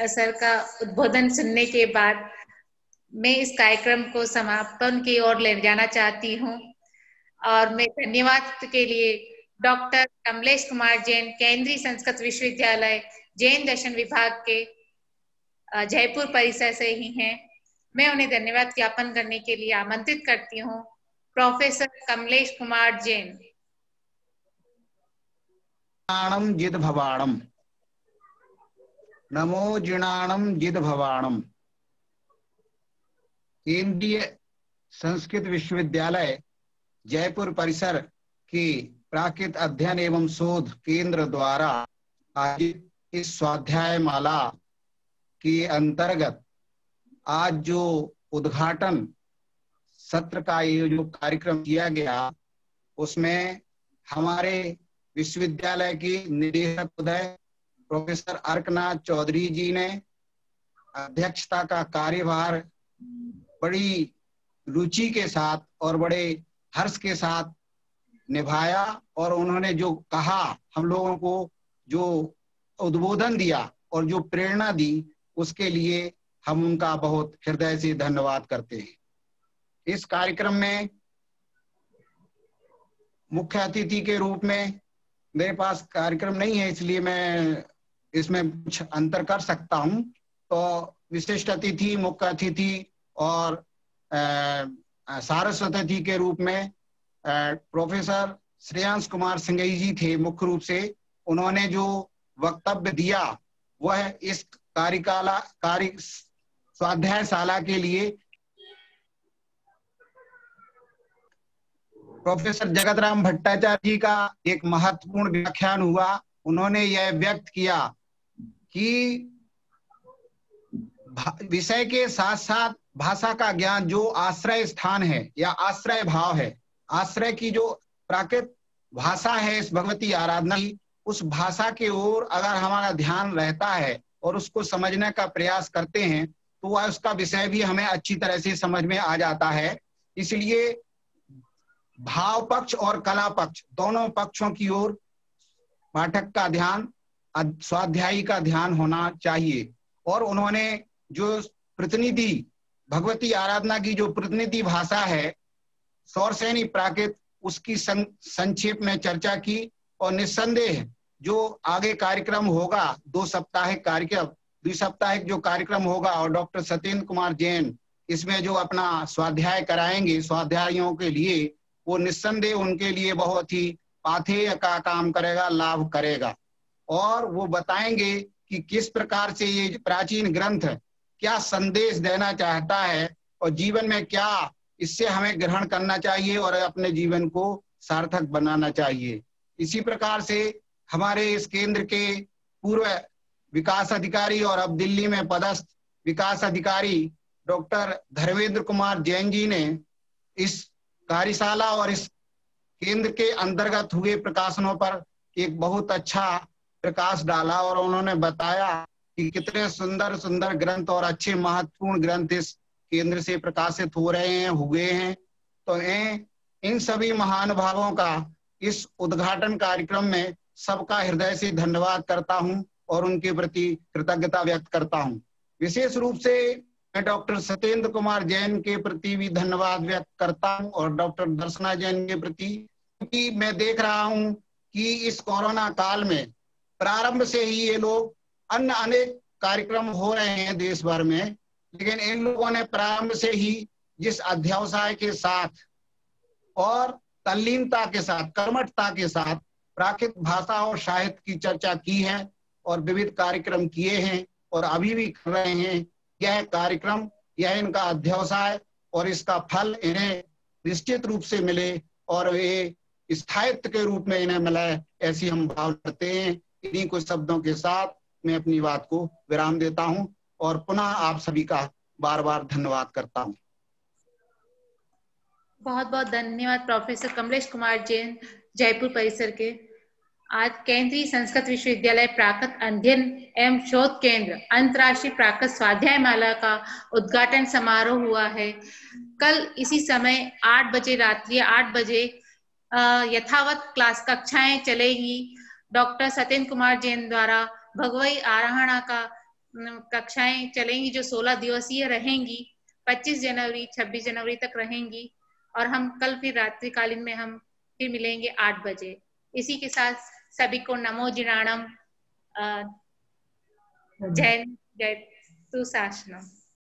सर का उद्बोधन सुनने के बाद मैं इस कार्यक्रम को समापन की ओर ले जाना चाहती हूँ और मैं धन्यवाद के लिए डॉक्टर कमलेश कुमार जैन, केंद्रीय संस्कृत विश्वविद्यालय जैन दर्शन विभाग के जयपुर परिसर से ही हैं, मैं उन्हें धन्यवाद ज्ञापन करने के लिए आमंत्रित करती हूँ। प्रोफेसर कमलेश कुमार जैन। जिद भवाणम, नमो जिणाणम जिद भवाणम। केंद्रीय संस्कृत विश्वविद्यालय जयपुर परिसर के प्राकृत अध्ययन एवं शोध केंद्र द्वारा आयोजित इस स्वाध्याय माला के अंतर्गत आज जो उद्घाटन सत्र का ये जो कार्यक्रम किया गया, उसमें हमारे विश्वविद्यालय के निदेशक महोदय प्रोफेसर अर्कनाथ चौधरी जी ने अध्यक्षता का कार्यभार बड़ी रुचि के साथ और बड़े हर्ष के साथ निभाया और उन्होंने जो कहा, हम लोगों को जो उद्बोधन दिया और जो प्रेरणा दी, उसके लिए हम उनका बहुत हृदय से धन्यवाद करते हैं। इस कार्यक्रम में मुख्य अतिथि के रूप में मेरे पास कार्यक्रम नहीं है, इसलिए मैं इसमें कुछ अंतर कर सकता हूं। तो विशिष्ट अतिथि, मुख्य अतिथि और सारस्वत अतिथि के रूप में प्रोफेसर श्रेयांश कुमार सिंघई जी थे। मुख्य रूप से उन्होंने जो वक्तव्य दिया वह इस कार्य स्वाध्यायशाला के लिए प्रोफेसर जगत राम भट्टाचार्य जी का एक महत्वपूर्ण व्याख्यान हुआ। उन्होंने यह व्यक्त किया कि विषय के साथ साथ भाषा का ज्ञान जो आश्रय स्थान है या आश्रय भाव है, आश्रय की जो प्राकृत भाषा है इस भगवती आराधना की, उस भाषा के ओर अगर हमारा ध्यान रहता है और उसको समझने का प्रयास करते हैं तो वह उसका विषय भी हमें अच्छी तरह से समझ में आ जाता है। इसलिए भाव पक्ष और कला पक्ष दोनों पक्षों की ओर पाठक का ध्यान, स्वाध्यायी का ध्यान होना चाहिए। और उन्होंने जो प्रतिनिधि भगवती आराधना की जो प्रतिनिधि भाषा है सौरसेनी प्राकृत, उसकी संक्षेप में चर्चा की और निस्संदेह जो आगे कार्यक्रम होगा, द्विसाप्ताहिक जो कार्यक्रम होगा और डॉक्टर सत्येंद्र कुमार जैन इसमें जो अपना स्वाध्याय कराएंगे स्वाध्यायियों के लिए, वो निस्संदेह उनके लिए बहुत ही पाथेय का काम करेगा, लाभ करेगा। और वो बताएंगे कि किस प्रकार से ये प्राचीन ग्रंथ क्या संदेश देना चाहता है और जीवन में क्या इससे हमें ग्रहण करना चाहिए और अपने जीवन को सार्थक बनाना चाहिए। इसी प्रकार से हमारे इस केंद्र के पूर्व विकास अधिकारी और अब दिल्ली में पदस्थ विकास अधिकारी डॉक्टर धर्मेंद्र कुमार जैन जी ने इस कार्यशाला और इस केंद्र के अंतर्गत हुए प्रकाशनों पर एक बहुत अच्छा प्रकाश डाला और उन्होंने बताया कि कितने सुंदर सुंदर ग्रंथ और अच्छे महत्वपूर्ण ग्रंथ इस केंद्र से प्रकाशित हो रहे हैं, हुए हैं। तो इन सभी महानुभावों का इस उद्घाटन कार्यक्रम में सबका हृदय से धन्यवाद करता हूं और उनके प्रति कृतज्ञता व्यक्त करता हूं। विशेष रूप से मैं डॉक्टर सत्येंद्र कुमार जैन के प्रति भी धन्यवाद व्यक्त करता हूं और डॉक्टर दर्शना जैन के प्रति, क्योंकि मैं देख रहा हूं कि इस कोरोना काल में प्रारंभ से ही ये लोग अन्य अनेक कार्यक्रम हो रहे हैं देश भर में, लेकिन इन लोगों ने प्रारंभ से ही जिस अध्यवसाय के साथ और तल्लीनता के साथ, कर्मठता के साथ प्राकृत भाषा और साहित्य की चर्चा की है और विविध कार्यक्रम किए हैं और अभी भी कर रहे हैं। यह कार्यक्रम, यह इनका अध्यवसाय और इसका फल इन्हें निश्चित रूप से मिले और ये स्थायित्व के रूप में इन्हें मिले, ऐसी हम भाव करते हैं। इन्हीं कुछ शब्दों के साथ मैं अपनी बात को विराम देता हूं और पुनः आप सभी का बार बार धन्यवाद करता हूं। बहुत बहुत धन्यवाद प्रोफेसर कमलेश कुमार जैन, जयपुर परिसर के। आज केंद्रीय संस्कृत विश्वविद्यालय प्राकृत अध्ययन एवं शोध केंद्र अंतर्राष्ट्रीय प्राकृत स्वाध्याय माला का उद्घाटन समारोह हुआ है। कल इसी समय 8 बजे, रात्रि 8 बजे यथावत क्लास कक्षाएं चलेगी। डॉक्टर सत्येंद्र कुमार जैन द्वारा भगवई आराहणा का कक्षाएं चलेंगी जो 16 दिवसीय रहेंगी, 25 जनवरी 26 जनवरी तक रहेंगी। और हम कल फिर रात्रिकालीन में हम फिर मिलेंगे 8 बजे। इसी के साथ सभी को नमो जिनाणम, जय जय सुशासनम।